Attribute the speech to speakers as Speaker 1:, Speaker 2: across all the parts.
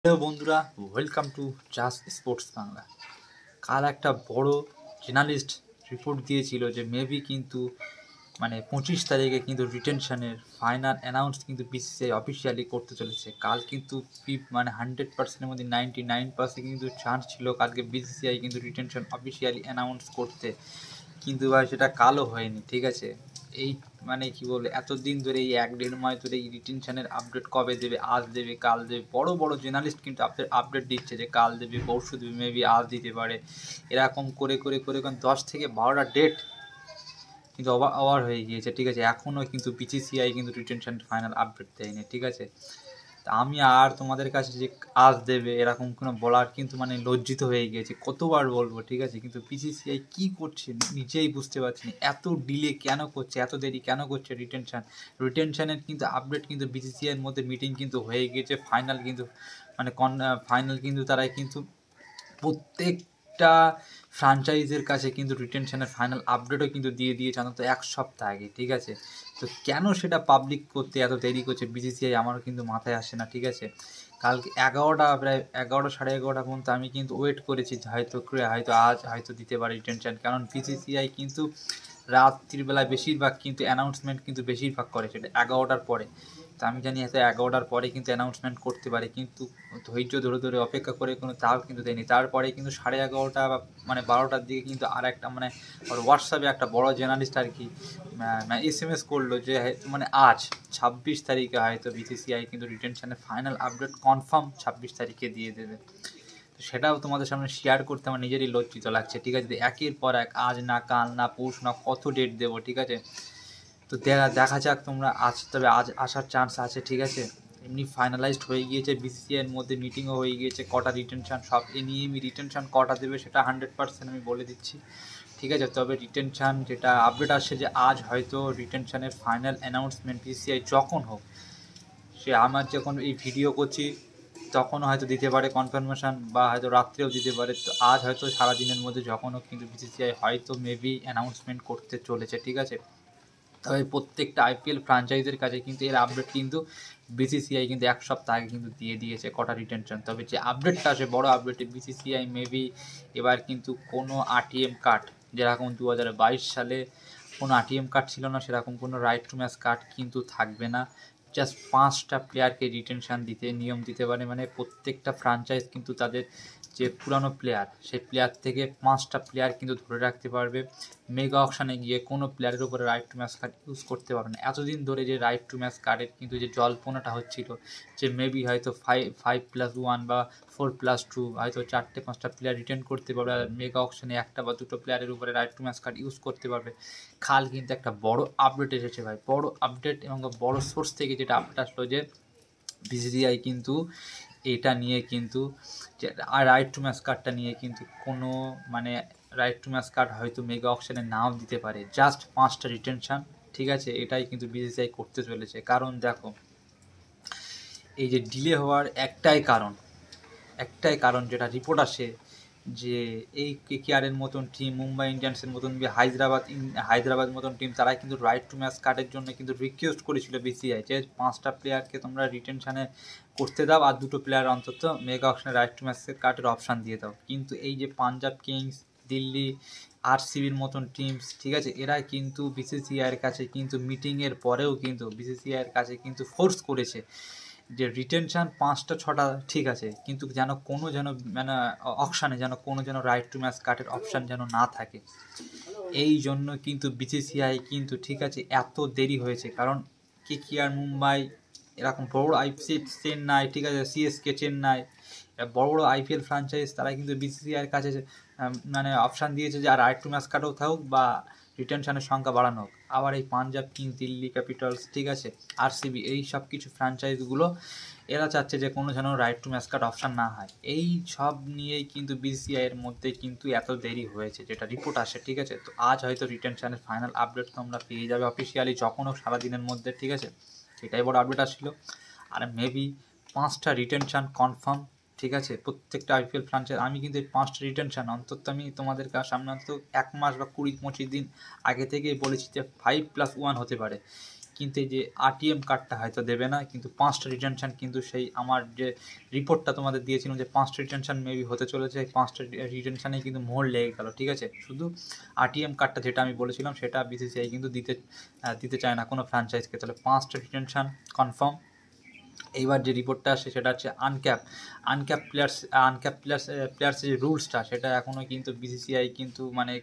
Speaker 1: Hello বন্ধুরা, welcome to just sports Bangla. কাল একটা বড় জার্নালিস্ট রিপোর্ট দিয়েছিল যে মেবি কিন্তু 25 তারিখে কিন্তু রিটেনশনের ফাইনাল অ্যানাউন্স কিন্তু বিসিসিআই অফিসিয়ালি করতে চলেছে। কাল কিন্তু 100%-এর মধ্যে 99% কিন্তু চান্স ছিল কালকে বিসিসিআই কিন্তু রিটেনশন অফিসিয়ালি অ্যানাউন্স করতে, কিন্তু ভাই সেটা কালও হয়নি। ঠিক আছে, এই কি বলবো, এতদিন ধরে এই 1-1.5 মাস ধরে এই রিটেনশনের আপডেট কবে দেবে, আজ দেবে, কাল দেবে। বড় বড় জার্নালিস্ট কিন্তু আপডেট দিচ্ছে যে কাল দেবে, পরশু দেবে, মেবি আজ দিতে পারে। এরকম করে করে করে 10 থেকে 12টা ডেট কিন্তু ওভার হয়ে গিয়েছে। ঠিক আছে, এখনও কিন্তু বিসিসিআই কিন্তু রিটেনশন ফাইনাল আপডেট দেয়নি। ঠিক আছে, তা আমি আর তোমাদের কাছে যে আজ দেবে এরকম কোনো বলার কিন্তু লজ্জিত হয়ে গিয়েছে, কতবার বলবো। ঠিক আছে, কিন্তু বিসিসিআই কী করছে নিজেই বুঝতে পারছি না। এত ডিলে কেন করছে, এত দেরি কেন করছে রিটেনশনের কিন্তু আপডেট কিন্তু বিসিসিআইয়ের মধ্যে মিটিং কিন্তু হয়ে গিয়েছে। ফাইনাল কিন্তু ফাইনাল কিন্তু তারাই কিন্তু প্রত্যেকটা ফ্র্যাঞ্চাইজের কাছে কিন্তু রিটেনশনের ফাইনাল আপডেটও কিন্তু দিয়ে দিয়েছে অন্তত 1 সপ্তাহ আগে। ঠিক আছে, তো কেন সেটা পাবলিক করতে এত দেরি করছে বিসিসিআই আমারও কিন্তু মাথায় আসে না। ঠিক আছে, কালকে 11টা, প্রায় 11টা, 11:30 পর্যন্ত আমি কিন্তু ওয়েট করেছি হয়তো আজ হয়তো দিতে পারে রিটেনশন, কারণ বিসিসিআই কিন্তু রাত্রিবেলায় বেশিরভাগ কিন্তু অ্যানাউন্সমেন্ট কিন্তু বেশিরভাগ করে সেটা 11টার পরে। তো আমি জানি হয়তো 11টার পরে কিন্তু অ্যানাউন্সমেন্ট করতে পারে, কিন্তু ধৈর্য ধরে ধরে অপেক্ষা করে তাও কিন্তু দেয়নি। তারপরে কিন্তু 11:30 বা 12টার দিকে কিন্তু আর একটা হোয়াটসঅ্যাপে একটা বড় জার্নালিস্ট আর কি SMS করলো যে আজ 26 তারিখে হয়তো বিসিসিআই কিন্তু রিটেনশনের ফাইনাল আপডেট কনফার্ম 26 তারিখে দিয়ে দেবে। তো সেটাও তোমাদের সামনে শেয়ার করতে আমার নিজেরই লজ্জিত লাগছে। ঠিক আছে, একের পর এক, আজ না কাল না পরশু না কত ডেট দেবো। ঠিক আছে, তো দেখা যাক তোমরা তবে আজ আসার চান্স আছে। ঠিক আছে, এমনি ফাইনালাইজড হয়ে গিয়েছে, বিসিসিআইয়ের মধ্যে মিটিংও হয়ে গিয়েছে, কটা রিটেনশন সব এ নিয়ে রিটেনশন কটা দেবে সেটা 100% আমি বলে দিচ্ছি। ঠিক আছে, তবে রিটেনশন যেটা আপডেট আসছে যে আজ হয়তো রিটেনশনের ফাইনাল অ্যানাউন্সমেন্ট বিসিসিআই যখন হোক, সে আমার যখন এই ভিডিও করছি তখনও হয়তো দিতে পারে কনফার্মেশন, বা হয়তো রাত্রেও দিতে পারে। তো আজ হয়তো সারাদিনের মধ্যে যখনও কিন্তু বিসিসিআই হয়তো মেবি অ্যানাউন্সমেন্ট করতে চলেছে। ঠিক আছে, তবে প্রত্যেকটা আইপিএল ফ্র্যাঞ্চাইজের কাছে কিন্তু এর আপডেট কিন্তু বিসিসিআই কিন্তু 1 সপ্তাহ আগে কিন্তু দিয়ে দিয়েছে কটা রিটেনশন। তবে যে আপডেটটা আসে বড় আপডেটে বিসিসিআই মেবি এবার কিন্তু কোনো আরটিএম কার্ড, যেরকম 2022 সালে কোনো আরটিএম কার্ড ছিল না, সেরকম কোনো রাইট টু ম্যাচ কার্ড কিন্তু থাকবে না। জাস্ট 5টা প্লেয়ারকে রিটেনশন নিয়ম দিতে পারে, প্রত্যেকটা ফ্র্যাঞ্চাইজ কিন্তু তাদের যে পুরানো প্লেয়ার, সেই প্লেয়ার থেকে 5টা প্লেয়ার কিন্তু ধরে রাখতে পারবে। মেগা অকশানে গিয়ে কোনো প্লেয়ারের উপরে right two match card use করতে পারবে না। এতদিন ধরে যে রাইট টু ম্যাচ কার্ডের কিন্তু যে জল্পনাটা হচ্ছিল যে মেবি হয়তো 5+1 বা 4+2 হয়তো 4-5টা প্লেয়ার রিটেন করতে পারবে, আর মেগা অকশানে 1টা বা 2টো প্লেয়ারের উপরে right two match card use করতে পারবে। কাল কিন্তু একটা বড় আপডেট এসেছে ভাই, বড় আপডেট, এবং বড় সোর্স থেকে যেটা আপডেট আসলো যে বিসিসিআই কিন্তু এটা নিয়ে কিন্তু রাইট টু ম্যাচ কার্ডটা নিয়ে কিন্তু কোনো রাইট টু ম্যাচ কার্ড হয়তো মেগা অকশনে নাও দিতে পারে, জাস্ট 5টা রিটেনশন। ঠিক আছে, এটাই কিন্তু বিসিসিআই করতে চলেছে। কারণ দেখো, এই যে ডিলে হওয়ার একটাই কারণ যেটা রিপোর্ট আসে যে এই কেকেআরের মতন টিম, মুম্বাই ইন্ডিয়ান্সের মতন, হায়দ্রাবাদ মতন টিম, তারা কিন্তু রাইট টু ম্যাচ কার্ডের জন্য কিন্তু রিকোয়েস্ট করেছিল বিসিআই যে 5টা প্লেয়ারকে তোমরা রিটেনশনে করতে দাও, আর 2টো প্লেয়ার অন্তত মেগা অকশনে রাইট টু ম্যাচ কার্ডের অপশান দিয়ে দাও। কিন্তু এই যে পাঞ্জাব কিংস, দিল্লি, আরসিবির মতন টিমস, ঠিক আছে, এরা কিন্তু বিসিসিআইয়ের কাছে কিন্তু মিটিংয়ের পরেও কিন্তু বিসিসিআইয়ের কাছে কিন্তু ফোর্স করেছে যে রিটেনশন 5টা-6টা ঠিক আছে, কিন্তু কোনো অকশানে কোনো রাইট টু ম্যাচ কার্ডের অপশান যেন না থাকে। এই জন্য কিন্তু বিসিসিআই কিন্তু ঠিক আছে এত দেরি হয়েছে, কারণ কেকেআর, মুম্বাই, এরকম বড় আইপিএল, চেন্নাই, ঠিক আছে, সিএসকে, চেন্নাই, বড় বড় আইপিএল ফ্র্যাঞ্চাইজ, তারা কিন্তু বিসিসিআইয়ের কাছে অপশান দিয়েছে যে আর রাইট টু ম্যাচ কার্ডও থাকুক বা রিটেনশনের সংখ্যা বাড়ানো হোক। আবার এই পাঞ্জাব কিংস, দিল্লি ক্যাপিটালস, ঠিক আছে, আরসিবি, এই সব কিছু ফ্র্যাঞ্চাইজগুলো এরা চাচ্ছে যে কোনো যেন right two match card option না হয়। এই সব নিয়েই কিন্তু বিসিসিআইয়ের মধ্যে কিন্তু এত দেরি হয়েছে, যেটা রিপোর্ট আসে। ঠিক আছে, তো আজ হয়তো রিটেনশনের ফাইনাল আপডেট তোমরা পেয়ে যাবে অফিসিয়ালি যখন হোক, সারাদিনের মধ্যে। ঠিক আছে, এটাই বড় আপডেট আসছিল। আর মেবি 5টা রিটেনশন কনফার্ম। ঠিক আছে, প্রত্যেকটা আইপিএল ফ্র্যাঞ্চাইজ, আমি কিন্তু এই 5টা রিটেনশন অন্তত আমি তোমাদের সামনে অন্তত 1 মাস বা 20-25 দিন আগে থেকেই বলেছি যে 5+1 হতে পারে। কিন্তু এই যে RTM কার্ডটা হয়তো দেবে না, কিন্তু 5টা রিটেনশন কিন্তু সেই আমার যে রিপোর্টটা তোমাদের দিয়েছিলাম যে 5টা রিটেনশন মেবি হতে চলেছে, এই 5টা রিটেনশানেই কিন্তু মোহর লেগে গেল, ঠিক আছে। শুধু RTM কার্ডটা যেটা আমি বলেছিলাম সেটা BCCI কিন্তু দিতে চায় না কোনো ফ্র্যাঞ্চাইজকে। তাহলে 5টা রিটেনশন কনফার্ম। এইবার যে রিপোর্টটা আসে সেটা হচ্ছে আনক্যাপ প্লেয়ার্সের যে রুলসটা সেটা এখনও কিন্তু BCCI কিন্তু মানে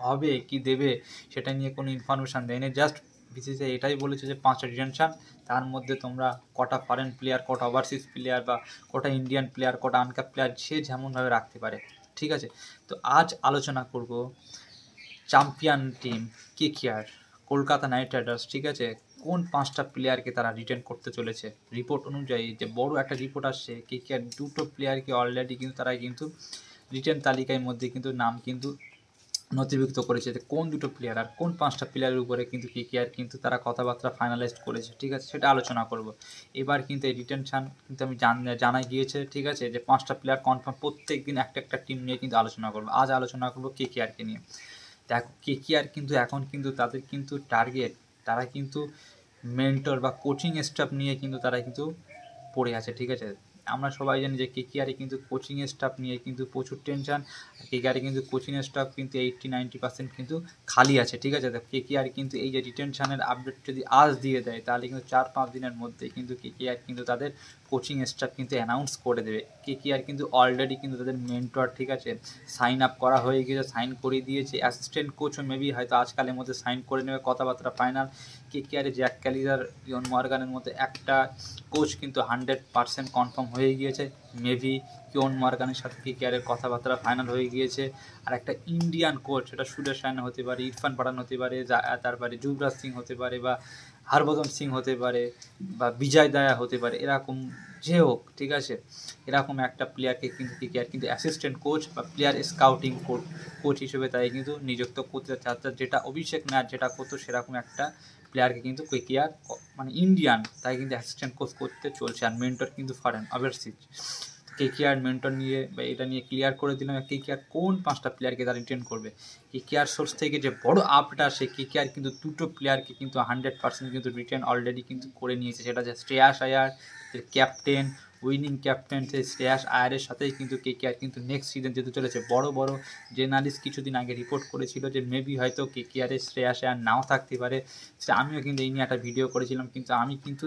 Speaker 1: হবে কি দেবে সেটা নিয়ে কোনো ইনফরমেশান দেয়নি। জাস্ট BCCI এটাই বলেছে যে 5টা রিটেনশন, তার মধ্যে তোমরা কটা ফরেন প্লেয়ার, কটা ওভারসিজ প্লেয়ার বা কটা ইন্ডিয়ান প্লেয়ার, কটা আনক্যাপ প্লেয়ার সে যেমনভাবে রাখতে পারে, ঠিক আছে। তো আজ আলোচনা করব champion team KKR, Kolkata night Riders, ঠিক আছে, কোন 5টা প্লেয়ারকে তারা রিটেন করতে চলেছে। রিপোর্ট অনুযায়ী যে বড় একটা রিপোর্ট আসছে, KKR 2টো প্লেয়ারকে অলরেডি কিন্তু তারা কিন্তু রিটেন তালিকার মধ্যে কিন্তু নাম কিন্তু নথিভুক্ত করেছে। কোন 2টো প্লেয়ার আর কোন 5টা প্লেয়ারের উপরে কিন্তু KKR কিন্তু তারা কথাবার্তা ফাইনালাইজড করেছে, ঠিক আছে, সেটা আলোচনা করব। এবার কিন্তু এই রিটেনশন কিন্তু আমি জানা গিয়েছে, ঠিক আছে, যে 5টা প্লেয়ার কনফার্ম। প্রত্যেক দিন একটা টিম নিয়ে কিন্তু আলোচনা করবো। আজ আলোচনা করবো KKRকে নিয়ে। দেখো KKR কিন্তু এখন কিন্তু তাদের কিন্তু টার্গেট, তারা কিন্তু মেন্টর বা কোচিং স্টাফ নিয়ে কিন্তু তারা কিন্তু পড়ে আছে, ঠিক আছে। আমরা সবাই জানি যে KKR কিন্তু কোচিং স্টাফ নিয়ে কিন্তু প্রচুর টেনশন। KKR কিন্তু কোচিং স্টাফ কিন্তু 80-90% কিন্তু খালি আছে, ঠিক আছে। KKR কিন্তু এই যে রিটেনশনের আপডেট যদি আজ দিয়ে দেয় তাহলে কিন্তু 4-5 দিনের মধ্যে কিন্তু KKR কিন্তু তাদের কোচিং স্টাফ কিন্তু অ্যানাউন্স করে দেবে। KKR কিন্তু অলরেডি কিন্তু তাদের মেন্টর, ঠিক আছে, সাইন আপ করা হয়ে গিয়েছে, সাইন করে দিয়েছে। অ্যাসিস্ট্যান্ট কোচও মেবি হয়তো আজকালের মধ্যে সাইন করে নেবে, কথাবার্তা ফাইনাল। KKR জ্যাক ক্যালিজার, ইয়ন মর্গানের মধ্যে একটা কোচ কিন্তু 100% কনফার্ম হয়ে গিয়েছে। মেবি ইয়ন মর্গানের সাথে KKR কথাবার্তা ফাইনাল হয়ে গিয়েছে। আর একটা ইন্ডিয়ান কোচ, সেটা সুরেশ রায়না হতে পারে, ইরফান পাঠান হতে পারে, তারপরে যুবরাজ সিং হতে পারে, বা হরভজন সিং হতে পারে, বা বিজয় দায়া হতে পারে, এরকম যে হোক, ঠিক আছে, এরকম একটা প্লেয়ারকে কিন্তু KKR কিন্তু অ্যাসিস্ট্যান্ট কোচ বা প্লেয়ার স্কাউটিং কোচ হিসেবে তাই কিন্তু নিযুক্ত করতে চাচ্ছে। যেটা অভিষেক ম্যাচ যেটা করতো সেরকম একটা প্লেয়ারকে কিন্তু KKR মানে ইন্ডিয়ান তাই কিন্তু অ্যাসিস্ট্যান্ট কোচ করতে চলছে। আর মেন্টর কিন্তু ফরেন ওভারসিজ। KKR মেন্টর নিয়ে বা এটা নিয়ে ক্লিয়ার করে দিলাম KKR কোন 5টা প্লেয়ারকে তারা রিটেন করবে। KKR সোর্স থেকে যে বড় আপডেট আসে, KKR কিন্তু 2টো প্লেয়ারকে কিন্তু 100% কিন্তু রিটেন অলরেডি কিন্তু করে নিয়েছে। সেটা হচ্ছে শ্রেয়াস আয়ার, ক্যাপ্টেন, উইনিং ক্যাপ্টেন। সেই শ্রেয়াস আয়ারের সাথেই কিন্তু KKR কিন্তু নেক্সট সিজন যেতে চলেছে। বড় জার্নালিস্ট কিছুদিন আগে রিপোর্ট করেছিল যে মেবি হয়তো KKR শ্রেয়াস আয়ার নাও থাকতে পারে। আমিও কিন্তু এই নিয়ে একটা ভিডিও করেছিলাম, কিন্তু আমি কিন্তু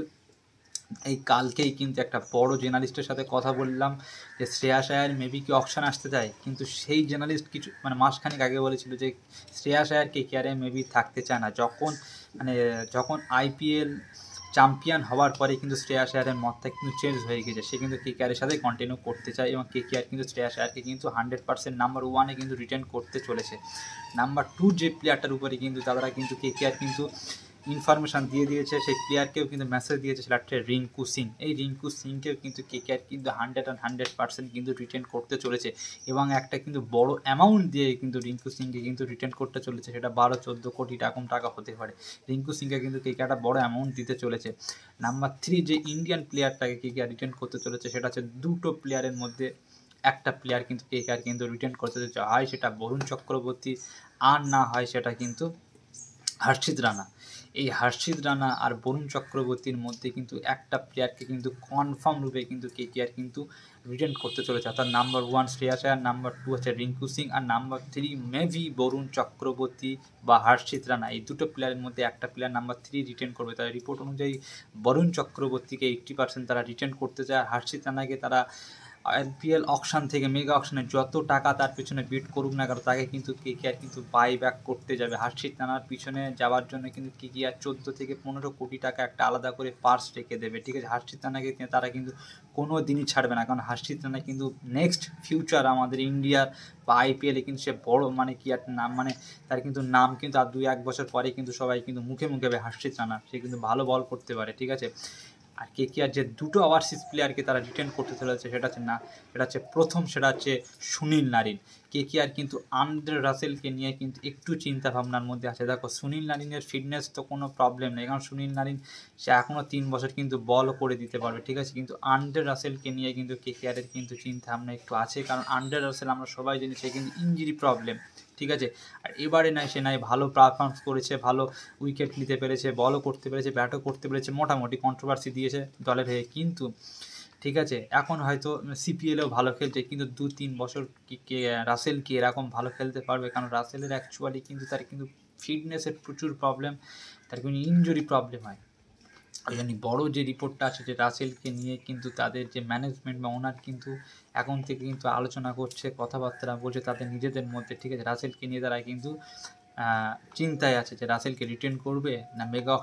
Speaker 1: এই কালকেই কিন্তু একটা বড় জার্নালিস্টের সাথে কথা বললাম যে শ্রেয়াস আয়ার মেবি কি অকশন আসতে চায়, কিন্তু সেই জার্নালিস্ট কিছু মানে মাসখানেক আগে বলেছিল যে শ্রেয়াস আয়ার KKR মেবি থাকতে চায় না। যখন IPL চ্যাম্পিয়ন হওয়ার পরে কিন্তু শ্রেয়াস আয়ারের মতটা কিন্তু চেঞ্জ হয়ে গেছে। সে কিন্তু KKR সাথে কন্টিনিউ করতে চায় এবং KKR কিন্তু শ্রেয়াস আয়ারকে কিন্তু 100% নাম্বার 1-এ কিন্তু রিটেন করতে চলেছে। নাম্বার 2 যে প্লেয়ারটার উপরে কিন্তু তারা কিন্তু KKR কিন্তু ইনফরমেশান দিয়ে দিয়েছে, সেই প্লেয়ারকেও কিন্তু মেসেজ দিয়েছে, সেটা হচ্ছে রিঙ্কু সিং। এই রিঙ্কু সিংকেও কিন্তু KKR কিন্তু 100% কিন্তু রিটেন করতে চলেছে এবং একটা কিন্তু বড় অ্যামাউন্ট দিয়ে কিন্তু রিঙ্কু সিংকে কিন্তু রিটেন করতে চলেছে। সেটা 12-14 কোটি টাকা হতে পারে। রিঙ্কু সিংকে কিন্তু KKR একটা বড় অ্যামাউন্ট দিতে চলেছে। নাম্বার 3 যে ইন্ডিয়ান প্লেয়ারটাকে KKR রিটেন করতে চলেছে সেটা হচ্ছে 2টো প্লেয়ারের মধ্যে একটা প্লেয়ার কিন্তু KKR কিন্তু রিটেন করতে চলেছে। হয় সেটা বরুণ চক্রবর্তী, আর না হয় সেটা কিন্তু হর্ষিত রানা। এই হর্ষিত রানা আর বরুণ চক্রবর্তীর মধ্যে কিন্তু একটা প্লেয়ারকে কিন্তু কনফার্ম রূপে কিন্তু KKR কিন্তু রিটেন করতে চলেছে। অর্থাৎ নাম্বার 1 শ্রেয়াস আয়ার, নাম্বার 2 হচ্ছে রিঙ্কু সিং, আর নাম্বার 3 মেবি বরুণ চক্রবর্তী বা হর্ষিত রানা। এই 2টো প্লেয়ারের মধ্যে একটা প্লেয়ার নাম্বার 3 রিটেন করবে। তার রিপোর্ট অনুযায়ী বরুণ চক্রবর্তীকে 80% তারা রিটেন করতে চায়। আর হর্ষিত রানাকে তারা IPL অকশন থেকে মেগা অকশনে যত টাকা তার পিছনে বিট করুক না কেন তাকে কিন্তু KKR কিন্তু বাই ব্যাক করতে যাবে। হর্ষিত রানার পিছনে যাওয়ার জন্য কিন্তু KKR 14-15 কোটি টাকা একটা আলাদা করে পার্স রেখে দেবে, ঠিক আছে। হর্ষিত রানাকে তারা কিন্তু কোনো দিনই ছাড়বে না, কারণ হর্ষিত রানা কিন্তু নেক্সট ফিউচার আমাদের ইন্ডিয়ার বা IPL-এ কিন্তু সে বড় মানে কি একটা নাম, মানে তার কিন্তু নাম কিন্তু আর 2-1 বছর পরে কিন্তু সবাই কিন্তু মুখে হবে হর্ষিত রানা। সে কিন্তু ভালো বল করতে পারে, ঠিক আছে। আর KKR যে 2টো ওভারসিজ প্লেয়ারকে তারা রিটেন করতে চলেছে সেটা হচ্ছে প্রথম সেটা হচ্ছে সুনীল নারিন। কেকেআর কিন্তু আন্দ্রে রাসেলকে নিয়ে কিন্তু একটু চিন্তা ভাবনার মধ্যে আছে। দেখো সুনীল নারিনের ফিটনেস তো কোনো প্রবলেম নেই, কারণ সুনীল নারিন সে এখনও 3 বছর কিন্তু বলও করে দিতে পারবে, ঠিক আছে, কিন্তু আন্দ্রে রাসেলকে নিয়ে কিন্তু কেকেআরের কিন্তু চিন্তা ভাবনা একটু আছে, কারণ আন্দ্রে রাসেল আমরা সবাই জানি সে কিন্তু ইঞ্জুরি প্রবলেম, ঠিক আছে। আর এবারে সে ভালো পারফরমেন্স করেছে, ভালো উইকেট নিতে পেরেছে, বলও করতে পেরেছে, ব্যাটও করতে পেরেছে, মোটামুটি কন্ট্রোভার্সি দিয়েছে দলের হয়ে, কিন্তু ঠিক আছে এখন হয়তো সিপিএলেও ভালো খেলছে, কিন্তু 2-3 বছর রাসেল কি এরকম ভালো খেলতে পারবে? কারণ রাসেলের অ্যাকচুয়ালি কিন্তু তার কিন্তু ফিটনেসের প্রচুর প্রবলেম, তার কিন্তু ইনজুরি প্রবলেম হয়। ওই জন্য বড় যে রিপোর্টটা আছে যে রাসেলকে নিয়ে কিন্তু তাদের যে ম্যানেজমেন্ট বা ওনার কিন্তু এখন থেকে কিন্তু আলোচনা করছে, কথাবার্তা বলছে তাদের নিজেদের মধ্যে, ঠিক আছে। রাসেলকে নিয়ে তারা কিন্তু চিন্তায় আছে যে রাসেলকে রিটেন করবে না মেগা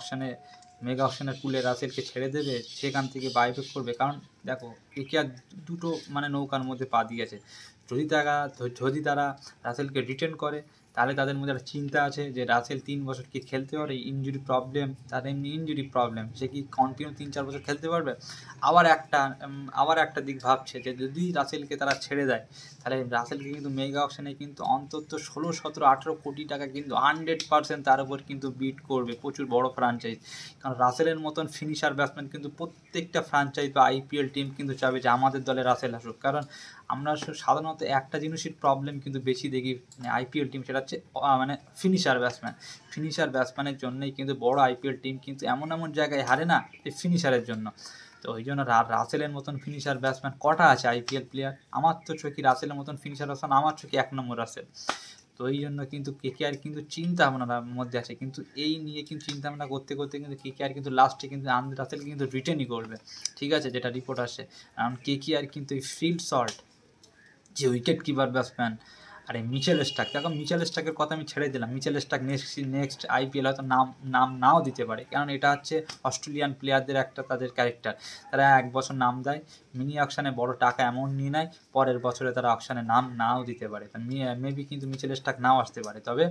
Speaker 1: অকশনের পুলে রাসেলকে ছেড়ে দেবে, সেখান থেকে বাইব্যাক করবে। কারণ দেখো কেকেআর দুটো নৌকার মধ্যে পা দিয়েছে, যদি তারা রাসেলকে রিটেন করে তাহলে তাদের মধ্যে একটা চিন্তা আছে যে রাসেল 3 বছর কি খেলতে পারে, ইনজুরি প্রবলেম, তার এমনি ইনজুরি প্রবলেম, সে কি কন্টিনিউ 3-4 বছর খেলতে পারবে? আবার একটা দিক ভাবছে যে যদি রাসেলকে তারা ছেড়ে দেয় তাহলে রাসেলকে কিন্তু মেগা অকশনে কিন্তু অন্তত 16-17-18 কোটি টাকা কিন্তু 100% তার উপর কিন্তু বিট করবে প্রচুর বড় ফ্র্যাঞ্চাইজ। কারণ রাসেলের মতন ফিনিশার ব্যাটসম্যান কিন্তু প্রত্যেকটা ফ্র্যাঞ্চাইজ বা আইপিএল টিম কিন্তু চাবে যে আমাদের দলে রাসেল আসুক। কারণ আমরা সাধারণত একটা জিনিসের প্রবলেম কিন্তু বেশি দেখি আইপিএল টিম, সেটা হচ্ছে ফিনিশার ব্যাটসম্যানের জন্যই কিন্তু বড় আইপিএল টিম কিন্তু এমন জায়গায় হারে না এই ফিনিশারের জন্য। তো ওই জন্য রাসেলের মতন ফিনিশার ব্যাটসম্যান কটা আছে আইপিএল প্লেয়ার? আমার তো চোখে রাসেলের মতন ফিনিশার ব্যাটসম্যান আমার চোখে 1 নম্বর রাসেল। তো এই জন্য কিন্তু কেকেআর কিন্তু চিন্তা ভাবনার মধ্যে আছে, কিন্তু এই নিয়ে কিন্তু চিন্তা ভাবনা করতে কিন্তু কেকেআর কিন্তু লাস্টে কিন্তু আন্দ্রে রাসেলকে কিন্তু রিটেনই করবে, ঠিক আছে, যেটা রিপোর্ট আসে। কারণ কেকেআর কিন্তু এই ফিল্ড শট যে উইকেট কিপার ব্যাটসম্যান, আর এই মিচেল স্টার্ক, দেখো মিচেল স্টার্কের কথা আমি ছেড়ে দিলাম, মিচেল স্টার্ক নেক্সট আইপিএল হয়তো নাম নাও দিতে পারে, কারণ এটা হচ্ছে অস্ট্রেলিয়ান প্লেয়ারদের একটা তাদের ক্যারেক্টার, তারা 1 বছর নাম দেয়, মিনি অকশানে বড় টাকা অ্যামাউন্ট নিয়ে নেয়, পরের বছরে তারা অকশানে নাম নাও দিতে পারে, মেবি কিন্তু মিচেল স্টার্ক নাও আসতে পারে। তবে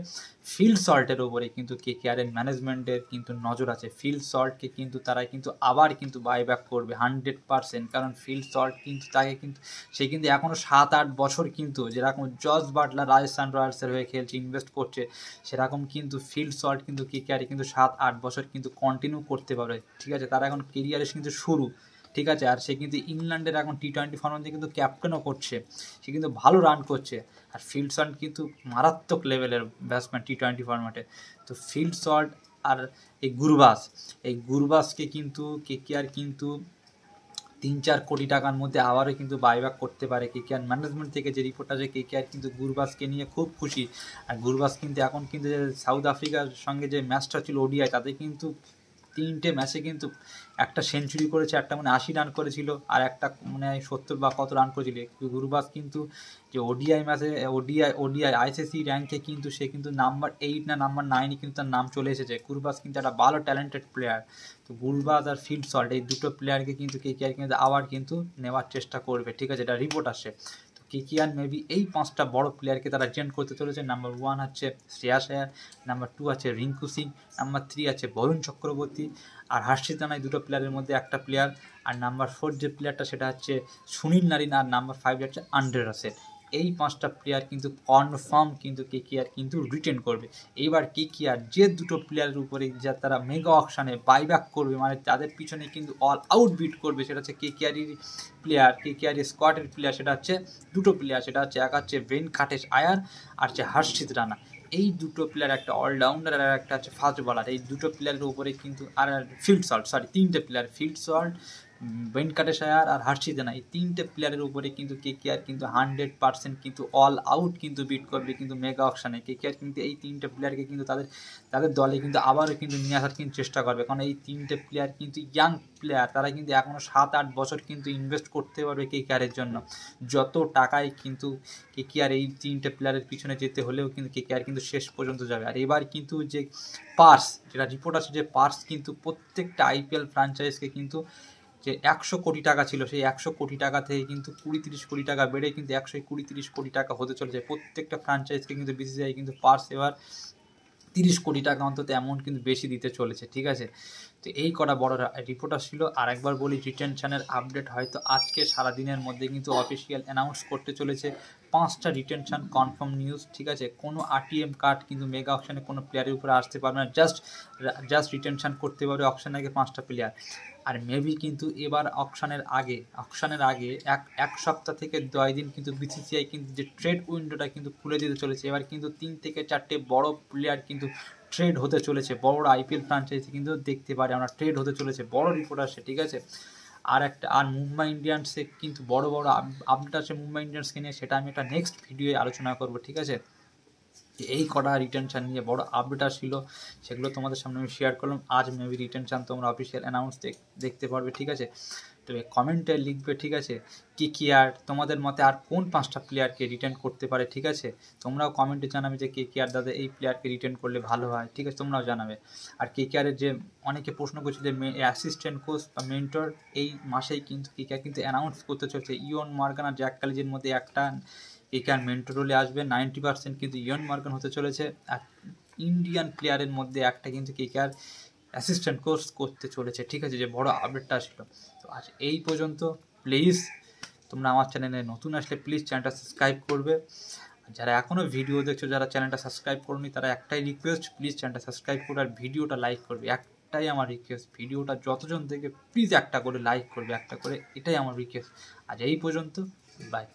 Speaker 1: ফিল্ড সল্টের ওপরে কিন্তু কেকেআরের ম্যানেজমেন্টের কিন্তু নজর আছে, ফিল্ড সল্টকে কিন্তু তারা কিন্তু আবার কিন্তু বাইব্যাক করবে 100%, কারণ ফিল্ড সল্ট কিন্তু তাকে কিন্তু সে কিন্তু এখনও 7-8 বছর কিন্তু যেরকম জস বাটলার রাজস্থান রয়্যালসের হয়ে খেলছে, ইনভেস্ট করছে, সেরকম কিন্তু ফিল্ড সল্ট কিন্তু কেকেআরে কিন্তু 7-8 বছর কিন্তু কন্টিনিউ করতে পারবে, ঠিক আছে। তারা এখন কেরিয়ারের কিন্তু শুরু, ঠিক আছে। আর সে কিন্তু ইংল্যান্ডের এখন টি-20 ফর্মেটে কিন্তু ক্যাপ্টেনও করছে, সে কিন্তু ভালো রান করছে, আর ফিল্ড সল্ট কিন্তু মারাত্মক লেভেলের ব্যাটসম্যান টি-20 ফর্মেটে। তো ফিল্ড সল্ট আর এই গুরবাসকে কিন্তু কেকেআর কিন্তু 3-4 কোটি টাকার মধ্যে আবারও কিন্তু বাইব্যাক করতে পারে। কেকেআর ম্যানেজমেন্ট থেকে যে রিপোর্ট আছে কেকেআর কিন্তু গুরবাসকে নিয়ে খুব খুশি, আর গুরবাস কিন্তু এখন কিন্তু সাউথ আফ্রিকার সঙ্গে যে ম্যাচটা ছিল ওডিআই, তাতে কিন্তু 3টে ম্যাচে কিন্তু একটা সেঞ্চুরি করেছে, একটা 80 রান করেছিল, আর একটা 70 বা কত রান করেছিল। গুরবাস কিন্তু যে ওডিআই ম্যাচে ওডিআই আইসিসি র্যাঙ্কে কিন্তু সে কিন্তু নাম্বার 8 না নাম্বার 9 কিন্তু তার নাম চলে এসেছে। গুরবাস কিন্তু একটা ভালো ট্যালেন্টেড প্লেয়ার। তো গুরবাস আর ফিল্ড সল্ট এই দুটো প্লেয়ারকে কিন্তু কেকেআর কিন্তু আবার কিন্তু নেওয়ার চেষ্টা করবে, ঠিক আছে, এটা রিপোর্ট আসে। তো কেকেআর মেবি এই 5টা বড় প্লেয়ারকে তারা রিটেন করতে চলেছে। নাম্বার 1 হচ্ছে শ্রেয়াস আয়ার, নাম্বার 2 আছে রিঙ্কু সিং, নাম্বার 3 আছে বরুণ চক্রবর্তী, আর হর্ষিত রানা, এই দুটো প্লেয়ারের মধ্যে একটা প্লেয়ার, আর নাম্বার 4 যে প্লেয়ারটা সেটা হচ্ছে সুনীল নারিন, আর নাম্বার 5 হচ্ছে আন্দ্রে রাসেল। এই 5টা প্লেয়ার কিন্তু কনফার্ম কিন্তু কেকেআর কিন্তু রিটেন করবে। এইবার কেকেআর যে দুটো প্লেয়ারের উপরে যা তারা মেগা অকশানে বাইব্যাক করবে, তাদের পিছনে কিন্তু অল আউট বিট করবে, সেটা হচ্ছে কেকেআর স্কোয়াডের প্লেয়ার, সেটা হচ্ছে দুটো প্লেয়ার, সেটা হচ্ছে এক হচ্ছে ভেঙ্কটেশ আয়ার আর হচ্ছে হর্ষিত রানা। এই দুটো প্লেয়ার, একটা অলরাউন্ডার আর একটা হচ্ছে ফাস্ট বলার, এই দুটো প্লেয়ারের উপরে কিন্তু আর ফিল্ড সল্ট, 3টে প্লেয়ার, ফিল্ড সল্ট, ভেঙ্কটেশ আয়ার আর হর্ষিত রানা, এই 3টে প্লেয়ারের উপরে কিন্তু কেকেআর কিন্তু 100% কিন্তু অল আউট কিন্তু বিট করবে কিন্তু মেগা অকশানে। কেকেআর কিন্তু এই 3টে প্লেয়ারকে কিন্তু তাদের দলে কিন্তু আবারও কিন্তু নিয়ে আসার কিন্তু চেষ্টা করবে, কারণ এই 3টে প্লেয়ার কিন্তু ইয়াং প্লেয়ার, তারা কিন্তু এখনও 7-8 বছর কিন্তু ইনভেস্ট করতে পারবে কেকেআরের জন্য। যত টাকায় কিন্তু কেকেআর এই 3টে প্লেয়ারের পিছনে যেতে হলেও কিন্তু কেকেআর কিন্তু শেষ পর্যন্ত যাবে। আর এবার কিন্তু যে পার্স, যেটা রিপোর্ট আছে যে পার্স কিন্তু প্রত্যেকটা আইপিএল ফ্র্যাঞ্চাইজকে কিন্তু যে 100 কোটি টাকা ছিল, সেই 100 কোটি টাকা থেকে কিন্তু 20-30 কোটি টাকা বেড়ে কিন্তু 120-30 কোটি টাকা হতে চলেছে। প্রত্যেকটা ফ্র্যাঞ্চাইজকে কিন্তু বিসিসিআই কিন্তু পার্স এবার 30 কোটি টাকা অন্তত অ্যামাউন্ট কিন্তু বেশি দিতে চলেছে, ঠিক আছে। তো এই কটা বড় রিপোর্ট আসছিল। আর একবার বলি, রিটেনশনের আপডেট হয়তো আজকে সারাদিনের মধ্যে কিন্তু অফিসিয়াল অ্যানাউন্স করতে চলেছে 5টা রিটেনশন কনফার্ম নিউজ, ঠিক আছে। কোনো আরটিএম কার্ড কিন্তু মেগা অকশনে কোনো প্লেয়ারের উপরে আসতে পারবে না, জাস্ট রিটেনশন করতে পারবে অকশনের আগে 5টা প্লেয়ার। আর মেবি কিন্তু এবার অকশনের আগে এক সপ্তাহ থেকে 10 দিন কিন্তু বিসিসিআই কিন্তু যে ট্রেড উইন্ডোটা কিন্তু খুলে দিতে চলেছে। এবার কিন্তু 3 থেকে 4টে বড় প্লেয়ার কিন্তু ট্রেড হতে চলেছে, বড় আইপিএল ফ্র্যাঞ্চাইজি কিন্তু দেখতে পারে আমরা ট্রেড হতে চলেছে, বড় রিপোর্ট আসছে, ঠিক আছে। আর মুম্বাই ইন্ডিয়ান্সে কিন্তু বড় আপডেট আছে মুম্বাই ইন্ডিয়ান্সকে নিয়ে, সেটা আমি একটা নেক্সট ভিডিওয়ে আলোচনা করব, ঠিক আছে। এই কটা রিটেনশন নিয়ে বড় আপডেট আসছিল, সেগুলো তোমাদের সামনে আমি শেয়ার করলাম। আজ মেবি রিটেনশন তোমরা অফিসিয়াল অ্যানাউন্স দেখতে পারবে, ঠিক আছে। তবে কমেন্টে লিখবে, ঠিক আছে, কি আর তোমাদের মতে আর কোন 5টা প্লেয়ারকে রিটেন করতে পারে, ঠিক আছে। তোমরাও কমেন্টে জানাবে যে কে আর দাদা এই প্লেয়ারকে রিটেন করলে ভালো হয়, ঠিক আছে, তোমরাও জানাবে। আর কেকেআরের যে অনেকে প্রশ্ন করছে যে অ্যাসিস্ট্যান্ট কোচ বা মেন্টর, এই মাসেই কিন্তু কেকেআর কিন্তু অ্যানাউন্স করতে চলছে। ইয়ন মর্গান আর জ্যাক কালিজের মধ্যে একটা কেকেআর মেন্টর রোলে আসবে, 90% কিন্তু ইয়ন মর্গান হতে চলেছে। আর ইন্ডিয়ান প্লেয়ারের মধ্যে একটা কিন্তু কেকেআর অ্যাসিস্ট্যান্ট কোচ করতে চলেছে, ঠিক আছে, যে বড় আপডেটটা আসলো। তো আজ এই পর্যন্ত। প্লিজ তোমরা আমার চ্যানেলে নতুন আসলে প্লিজ চ্যানেলটা সাবস্ক্রাইব করবে। যারা এখনও ভিডিও দেখছো, যারা চ্যানেলটা সাবস্ক্রাইব করনি, তারা একটাই রিকোয়েস্ট, প্লিজ চ্যানেলটা সাবস্ক্রাইব করবে আর ভিডিওটা লাইক করবে। একটাই আমার রিকোয়েস্ট, ভিডিওটা যতজন দেখে প্লিজ একটা করে লাইক করবে, একটা করে, এটাই আমার রিকোয়েস্ট। আজ এই পর্যন্ত, বাই।